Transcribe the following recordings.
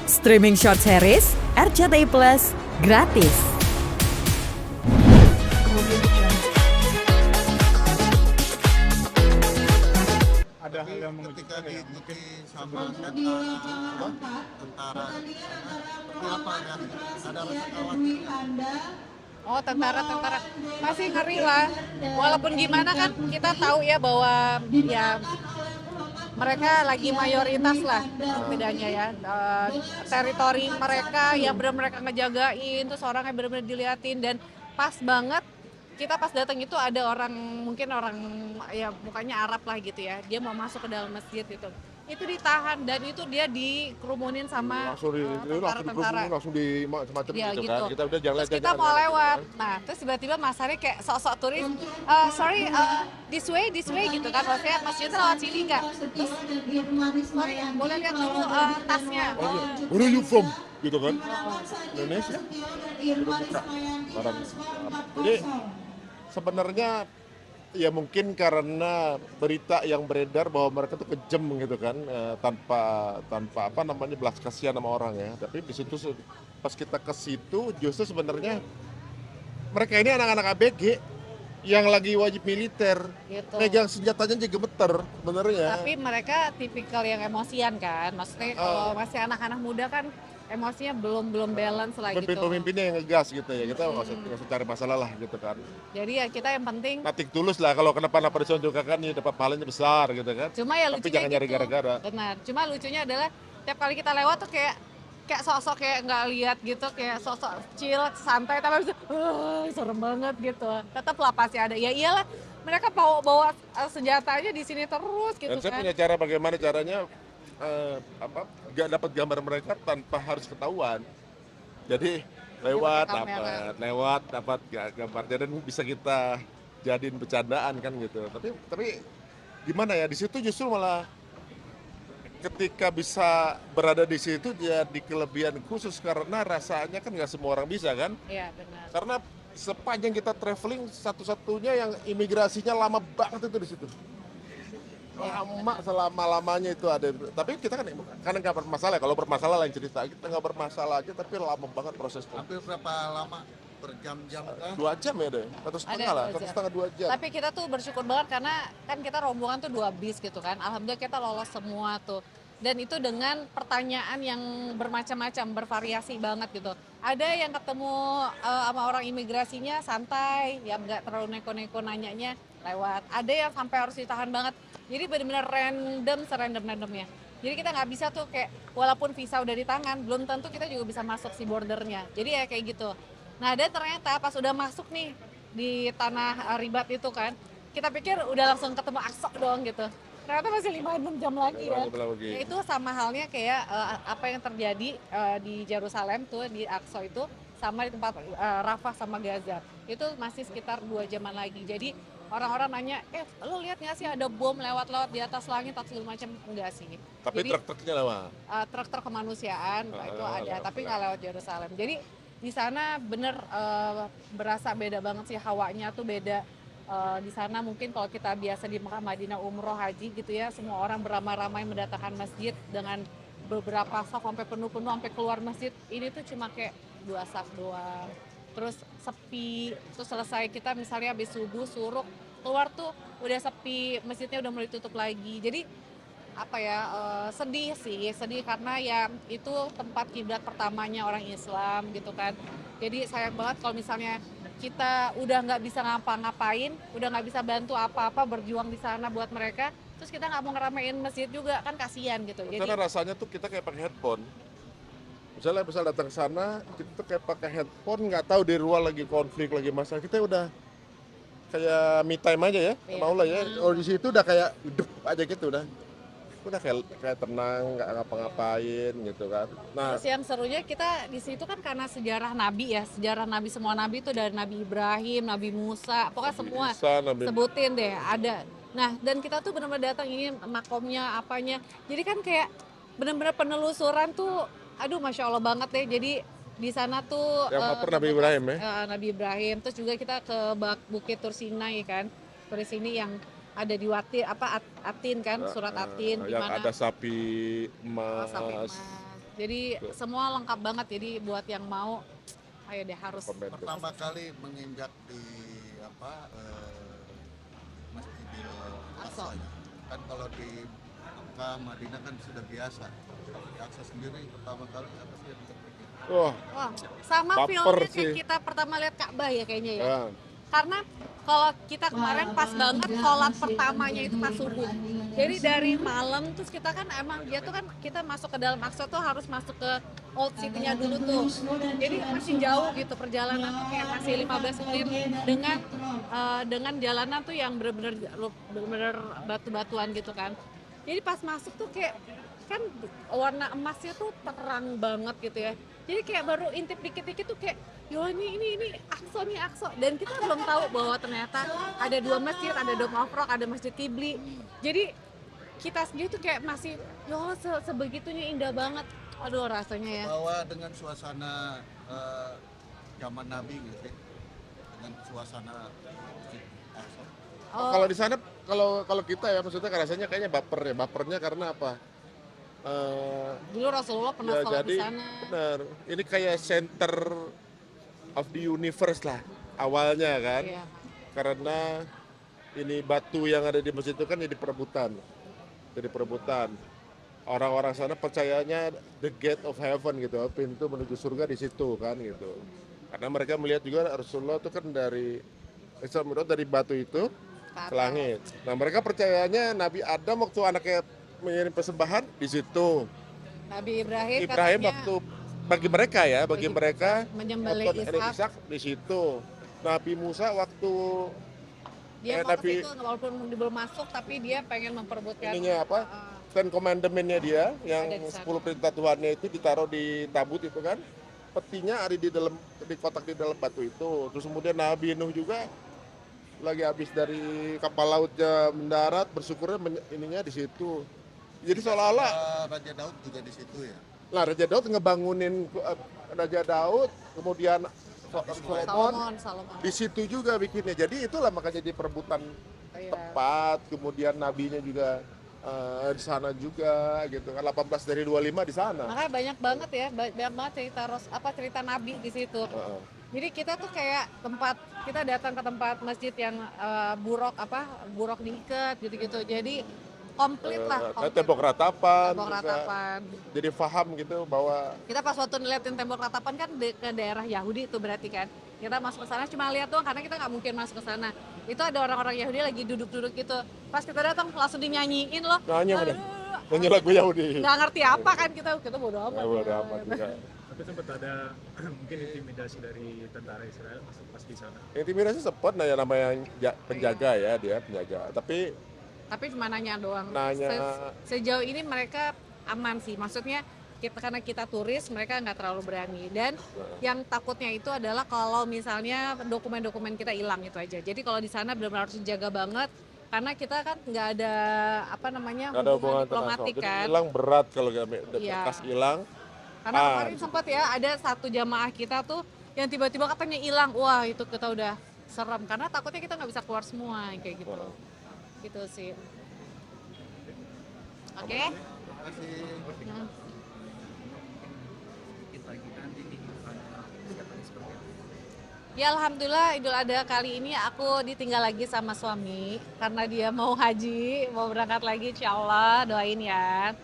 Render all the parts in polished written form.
Streaming short series RCTI Plus gratis. Ada hal yang mengejutkan ya, mungkin sama tentara seperti apa ya, ada rasa khawatir. Oh, tentara masih ngeri lah. Walaupun gimana kan kita tahu ya bahwa ya mereka lagi mayoritas lah bedanya ya. Teritori mereka yang benar mereka ngejagain, terus orangnya benar-benar diliatin, dan pas banget kita pas datang itu ada orang, mungkin orang ya mukanya Arab lah gitu ya, dia mau masuk ke dalam masjid itu ditahan, dan itu dia dikerumunin sama tentara-tentara. langsung di macam-macam Ya, gitu gitu. kan. Kita udah jalan Terus kita mau lewat, nah terus tiba-tiba Mas Ari kayak sok-sok turis, sorry, this way gitu kan, maksudnya masjidnya lewat sini nggak? Terus sorry, boleh lihat dulu tasnya. Where are you from? Gitu kan. Indonesia. Buka barang. Jadi sebenarnya ya mungkin karena berita yang beredar bahwa mereka tuh kejam gitu kan, tanpa apa namanya belas kasihan sama orang ya. Tapi di situ pas kita ke situ justru sebenarnya mereka ini anak-anak ABG yang lagi wajib militer, Gitu. megang senjatanya aja gemeter sebenarnya. Tapi mereka tipikal yang emosian kan, maksudnya kalau masih anak-anak muda kan emosinya belum balance lah gitu. Pemimpinnya yang ngegas gitu ya, kita nggak usah cari masalah lah gitu kan. Jadi ya kita yang penting, Natik tulus lah, kalau kenapa-napa disonjokan kan ya dapat pahalanya besar gitu kan. cuma ya Tapi lucunya jangan nyari gitu. gara-gara. Benar, cuma lucunya adalah tiap kali kita lewat tuh kayak sosok kayak nggak lihat gitu, kayak sosok chill, santai, tapi abis itu, serem banget gitu. Tetap lah pasti ada, ya iyalah mereka bawa senjatanya di sini terus gitu Dan saya kan. punya cara bagaimana caranya nggak dapat gambar mereka tanpa harus ketahuan. Jadi lewat pakai kamera. dapat gambarnya dan bisa kita jadiin bercandaan kan gitu. Tapi gimana ya, di situ justru malah ketika bisa berada di situ jadi kelebihan khusus karena rasanya kan nggak semua orang bisa kan. Iya benar. Karena sepanjang kita traveling satu-satunya yang imigrasinya lama banget itu di situ. Lama, selama-lamanya itu ada. Tapi kita kan karena nggak bermasalah, kalau bermasalah lain cerita. Kita nggak bermasalah aja tapi lama banget prosesnya. Hampir berapa lama, berjam-jam kah? 2 jam ya deh, satu setengah lah, 2 jam. 1,5 2 jam. Tapi kita tuh bersyukur banget karena kan kita rombongan tuh 2 bis gitu kan. Alhamdulillah kita lolos semua tuh. Dan itu dengan pertanyaan yang bermacam-macam, bervariasi banget gitu. Ada yang ketemu sama orang imigrasinya santai, ya nggak terlalu neko-neko nanyanya lewat. Ada yang sampai harus ditahan banget. Jadi benar-benar random, serandom-randomnya. Jadi kita nggak bisa tuh kayak, walaupun visa udah di tangan, belum tentu kita juga bisa masuk si bordernya. Jadi ya kayak gitu. Nah dan ternyata pas udah masuk nih di tanah ribat itu kan, kita pikir udah langsung ketemu Aqsa doang gitu. Ternyata masih 5-6 jam lagi ya. Ya itu sama halnya kayak apa yang terjadi di Yerusalem tuh, di Aqsa itu, sama di tempat Rafah sama Gaza. Itu masih sekitar 2 jaman lagi. Jadi orang-orang nanya, lo lihat nggak sih ada bom lewat-lewat di atas langit atau segala macam? Enggak sih. Tapi Jadi, truk-truknya lama. truk-truk kemanusiaan itu ada, tapi nggak lewat Yerusalem. Jadi di sana bener berasa beda banget sih, hawanya tuh beda. Di sana mungkin kalau kita biasa di Mekah, Madinah, umroh, haji gitu ya, semua orang beramai-ramai mendatangkan masjid dengan beberapa saf sampai penuh-penuh sampai keluar masjid. Ini tuh cuma kayak 2 saf doang. Terus sepi, terus selesai kita misalnya habis subuh suruk, keluar tuh udah sepi, masjidnya udah mulai tutup lagi. Jadi apa ya, sedih karena ya itu tempat kiblat pertamanya orang Islam gitu kan. Jadi sayang banget kalau misalnya kita udah nggak bisa ngapa-ngapain, udah nggak bisa bantu apa-apa, berjuang di sana buat mereka, terus kita nggak mau ngeramein masjid juga, kan kasihan gitu. Jadi Karena rasanya tuh kita kayak pakai headphone. Misalnya datang ke sana, kita tuh kayak pakai headphone, nggak tahu di luar lagi konflik, lagi masalah. Kita udah kayak me time aja ya, Iya. mau lah ya. Oh di situ udah kayak hidup aja gitu udah kayak tenang, nggak ngapa-ngapain gitu kan. Nah, terus yang serunya kita di situ kan karena sejarah Nabi ya, sejarah Nabi, semua Nabi itu dari Nabi Ibrahim, Nabi Musa, pokoknya semua sebutin deh ada. Nah dan kita tuh benar-benar datang ini makomnya apanya, jadi kan kayak benar-benar penelusuran tuh, aduh masya Allah banget deh. Jadi di sana tuh yang cover Nabi Ibrahim ya. Nabi Ibrahim, terus juga kita ke Bukit Tursinai kan, Tursini yang ada di Atin kan, surat Atin, di yang mana ada sapi emas, sapi emas. Jadi semua lengkap banget. Jadi buat yang mau, ayo deh harus. Komen. Pertama kali menginjak di apa Masjidil Aqsa ya. Kan kalau di Mekah, Madinah kan sudah biasa. Kalau di Aqsa sendiri pertama kali apa sih yang terpikir? Wah, Wah, sama Baper feelnya kayak sih. kita pertama lihat Ka'bah ya kayaknya ya. ya. Karena kalau kita kemarin pas banget sholat pertamanya itu pas subuh. Jadi dari malam terus kita kan emang dia tuh kan kita masuk ke dalam Aqsa tuh harus masuk ke Old City-nya dulu tuh. Jadi masih jauh gitu perjalanan tuh kayak masih 15 menit dengan jalanan tuh yang bener-bener batu-batuan gitu kan. Jadi pas masuk tuh kayak kan warna emasnya tuh terang banget gitu ya. Jadi kayak baru intip dikit-dikit tuh kayak yo ini Aqsa nih Aqsa, dan kita belum tahu bahwa ternyata ada 2 masjid, ada Dome of Rock, ada Masjid Qibli. Jadi kita sendiri tuh kayak masih yo sebegitunya indah banget. Aduh rasanya ya. Bahwa dengan suasana zaman Nabi gitu sih. Dengan suasana Masjid Aqsa. Oh, Kalau di sana, kalau kita ya maksudnya rasanya kayaknya baper ya. Bapernya karena apa? dulu Rasulullah pernah Ya, sholat di jadi sana. benar. Ini kayak center of the universe lah awalnya kan. Iya. Karena ini batu yang ada di masjid itu kan jadi perebutan. Orang-orang sana percayanya the gate of heaven gitu, pintu menuju surga di situ kan gitu. Karena mereka melihat juga Rasulullah itu kan dari Isra Mi'raj dari batu itu ke langit. Nah, mereka percayanya Nabi Adam waktu anaknya mengirim persembahan di situ. Nabi Ibrahim katanya Waktu bagi mereka ya, bagi mereka menyembelih waktu ada Ishak. Ishak di situ. Nabi Musa waktu Dia mau Nabi ke situ walaupun belum masuk tapi dia pengen memperebutkan ininya apa? Ten Commandment-nya dia yang Ada di sana. 10 perintah Tuhannya itu ditaruh di tabut itu kan. Petinya ada di dalam di kotak di dalam batu itu. Terus kemudian Nabi Nuh juga lagi habis dari kapal lautnya mendarat bersyukurnya ininya di situ. Jadi seolah-olah Raja Daud juga di situ ya. lah Raja Daud ngebangunin Raja Daud, kemudian Solomon Salomon. di situ juga bikinnya. Jadi itulah makanya jadi perebutan Iya. tepat. Kemudian nabinya juga di sana juga gitu kan. 18 dari 25 di sana. Makanya banyak banget ya, banyak banget cerita Nabi di situ. Heeh. Jadi kita tuh kayak kita datang ke tempat masjid yang buruk diikat gitu-gitu. Jadi komplit lah. Tembok ratapan, Tembok juga. ratapan. Jadi paham gitu bahwa Kita pas waktu ngeliatin tembok ratapan kan ke daerah Yahudi itu berarti kan. Kita masuk ke sana cuma lihat doang karena kita nggak mungkin masuk ke sana. Itu ada orang-orang Yahudi lagi duduk-duduk gitu. Pas kita datang langsung dinyanyiin loh. nyanyi apa deh? Nyanyi lagu Yahudi. Nggak ngerti apa kan kita bodo amat. Ya, bodo amat juga. Tapi sempat ada mungkin intimidasi dari tentara Israel pas di sana. Intimidasi sempat namanya penjaga ya, dia penjaga. Tapi cuma nanya doang. Nanya. Sejauh ini mereka aman sih. Maksudnya karena kita turis mereka nggak terlalu berani. Dan yang takutnya itu adalah kalau misalnya dokumen-dokumen kita hilang itu aja. Jadi kalau di sana benar-benar harus dijaga banget. Karena kita kan nggak ada Nggak ada hubungan diplomatik internasional. Jadi kan. hilang berat kalau Iya. bekas hilang. Karena kemarin sempat ya ada satu jamaah kita tuh yang tiba-tiba katanya hilang. Wah itu kita udah serem. Karena takutnya kita nggak bisa keluar semua kayak gitu. Gitu sih. Oke. Terima kasih. Hmm. Ya alhamdulillah Idul Adha kali ini aku ditinggal lagi sama suami karena dia mau haji, mau berangkat lagi insya Allah, doain ya.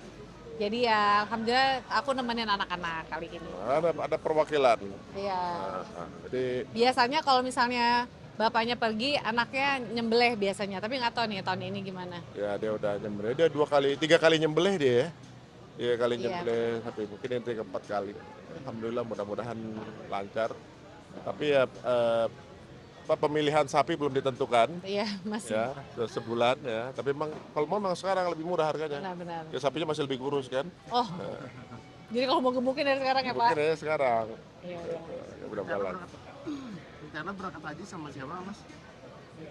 Jadi ya alhamdulillah aku nemenin anak-anak kali ini. Ada perwakilan. Iya. Jadi Biasanya kalau misalnya bapaknya pergi, anaknya nyembelih biasanya. Tapi nggak tahu nih tahun ini gimana. ya dia udah nyembelih. Dia 3 kali nyembelih dia ya. 3 kali Iya. nyembelih, tapi mungkin yang keempat kali. Alhamdulillah mudah-mudahan lancar. Tapi ya pemilihan sapi belum ditentukan. Iya masih. Ya, sudah sebulan ya. Tapi kalau memang sekarang lebih murah harganya. Benar-benar. Ya sapinya masih lebih kurus kan. Oh. Jadi kalau mau gemukin dari sekarang ya Pak? Mungkin ya sekarang. Iya, iya. Ya, mudah-mudahan. Rencana berangkat haji sama siapa mas?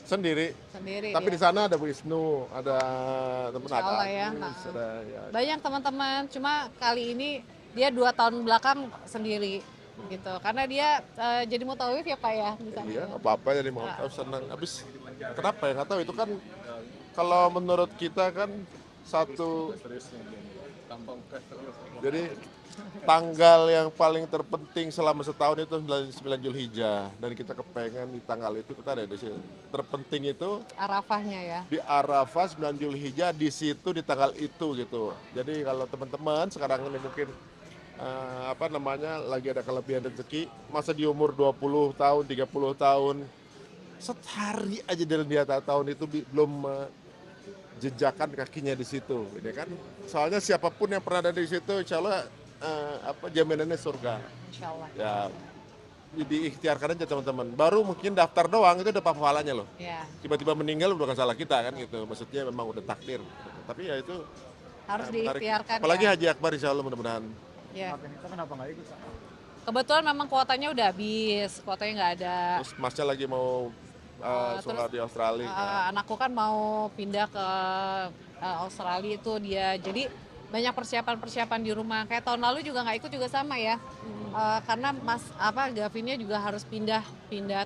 Sendiri. Sendiri. Tapi ya. di sana ada Wisnu, ada teman Insya Allah ya. ada ya. Banyak teman-teman, cuma kali ini dia 2 tahun belakang sendiri gitu. Karena dia jadi mutawif ya Pak ya di sana. Iya, ya. apa-apa jadi mau tahu senang. Habis kenapa ya? Nggak tahu itu kan kalau menurut kita kan satu jadi tanggal yang paling terpenting selama setahun itu 9 Zulhijjah, dan kita kepengen di tanggal itu kita ada di situ. Terpenting itu Arafahnya ya. di Arafah 9 Zulhijjah, di situ di tanggal itu gitu. Jadi kalau teman-teman sekarang ini mungkin lagi ada kelebihan rezeki, masa di umur 20 tahun, 30 tahun, sehari aja dalam dia tahun itu belum jejakan kakinya di situ, ini kan. Soalnya siapapun yang pernah ada di situ, insya Allah jaminannya surga. Insya Allah. Ya, jadi ikhtiarkan aja teman-teman. Baru mungkin daftar doang itu udah pahalanya loh. Ya. Tiba-tiba meninggal bukan salah kita kan gitu. Maksudnya memang udah takdir. Tapi ya itu Harus menarik. diikhtiarkan Apalagi ya. Haji Akbar insya Allah mudah-mudahan. Ya. Kita kenapa nggak ikut? Kebetulan memang kuotanya udah habis, kuotanya nggak ada. Terus masnya lagi mau sholat di Australia. Anakku kan mau pindah ke Australia itu dia, jadi banyak persiapan di rumah. Kayak tahun lalu juga nggak ikut juga sama ya, karena Gavinnya juga harus pindah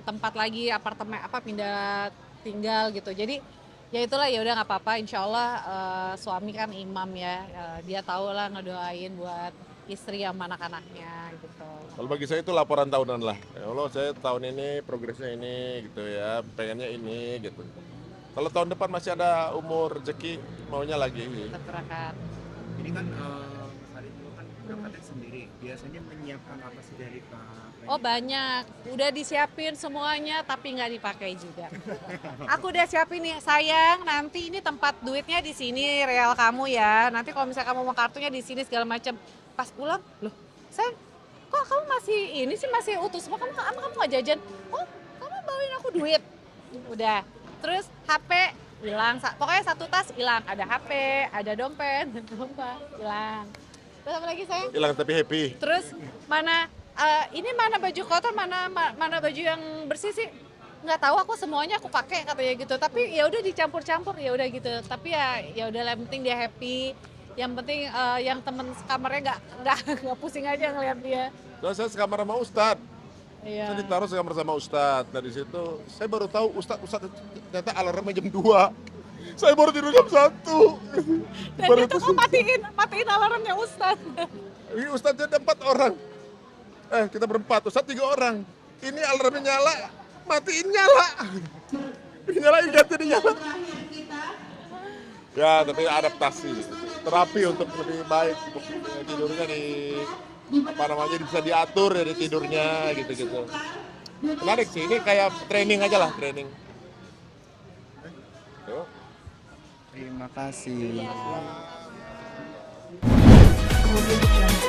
tempat lagi, apartemen pindah tinggal gitu. Jadi ya itulah, ya udah nggak apa-apa. Insya Allah suami kan imam ya, dia tahu lah ngedoain buat istri sama anak-anaknya gitu. Kalau bagi saya itu laporan tahunan lah. Ya Allah, saya tahun ini progresnya ini gitu ya, pengennya ini gitu. Kalau tahun depan masih ada umur rezeki, maunya lagi. Tetap berangkat. Ini kan Mas Ari juga kan berangkatnya sendiri. Biasanya menyiapkan apa sih dari Pak? Oh banyak, udah disiapin semuanya tapi nggak dipakai juga. Aku udah siapin nih, sayang nanti ini tempat duitnya di sini, real kamu ya. Nanti kalau misalnya kamu mau kartunya di sini segala macam. Pas pulang, loh sayang, kok kamu masih utuh semua, kamu nggak jajan? Oh kamu bawain aku duit. Udah, terus HP hilang, pokoknya satu tas hilang, ada HP, ada dompet, hilang. Terus apa lagi sayang? Hilang tapi happy. Terus mana mana baju kotor, mana baju yang bersih sih? Nggak tahu, aku semuanya aku pakai katanya gitu. Tapi ya udah dicampur-campur, ya udah gitu. Tapi ya udah, yang penting dia happy. Yang penting yang temen kamarnya nggak pusing aja ngeliat dia. Terus saya sekamar sama Ustadz. Iya. Saya ditaruh sekamar sama Ustadz. Dari situ saya baru tahu Ustadz ternyata alarmnya jam 2. Saya baru tidur jam 1. Dan itu kok matiin alarmnya Ustadz. Ini Ustadznya ada 4 orang. Kita berempat, Ustadz 3 orang. Ini alarmnya nyala, matiin nyala. Nyalain ganti nyala. Ya, tapi adaptasi. Terapi untuk lebih baik, untuk tidurnya bisa diatur dari tidurnya gitu-gitu. Menarik sih, ini kayak training aja lah, training. Yuk. Terima kasih. Audio Jungle.